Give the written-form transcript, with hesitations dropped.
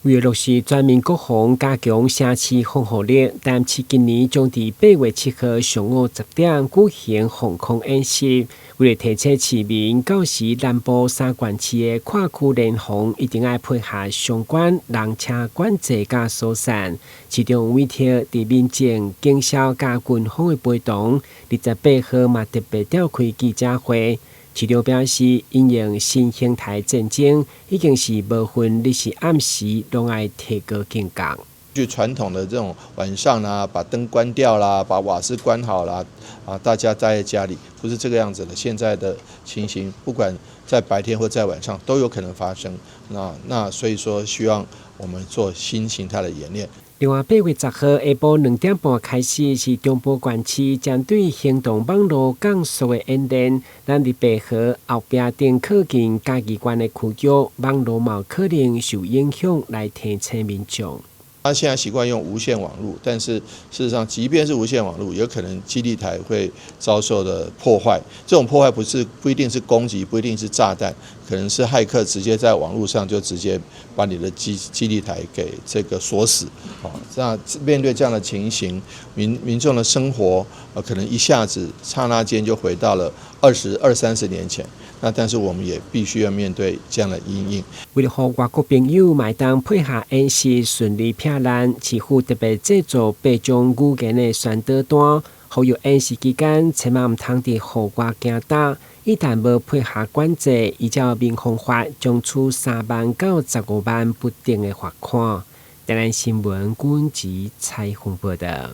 為落實全面國防加強城市防護力，但是今年將在8月7號上午10點舉行防空演習。為了提醒市民，到時南部3縣市的跨區聯防一定要配合相關人車管制甲疏散。市長委託在民政、警消甲軍方的陪同，28號嘛特別召開記者會。市長表示，因應新形態戰爭，已經是無分日時暗時，攏愛提高警覺。就傳統的這種晚上啦，把燈關掉啦，把瓦斯關好啦，大家待在家裡，不是這個樣子的。現在的情形，不管在白天或在晚上，都有可能發生。那所以說，希望我們做新形態的演練。另外，8月10號下晡2點半開始是中部縣市針對行動網絡降速的演練。咱28號後壁正靠近嘉義縣的區域，網絡冇可能受影響，來提醒民眾。他現在習慣用無線網絡，但是事實上，即便是無線網絡，有可能基地台會遭受的破壞。這種破壞不一定是攻擊，不一定是炸彈，可能是駭客直接在網絡上就直接把你的基地台給這個鎖死。那面對這樣的情形，民眾的生活可能一下子剎那間就回到了20-30年前。那但是我們也必須要面對這樣的因應。為了讓外國朋友買單配合演習順利避難，市府特別製作8種語言的宣導單，呼籲演習期間千萬唔通佇戶外行動，一旦無配合管制，依照民防法將處3萬到15萬不等的罰款。台南新聞郭文吉採訪報道。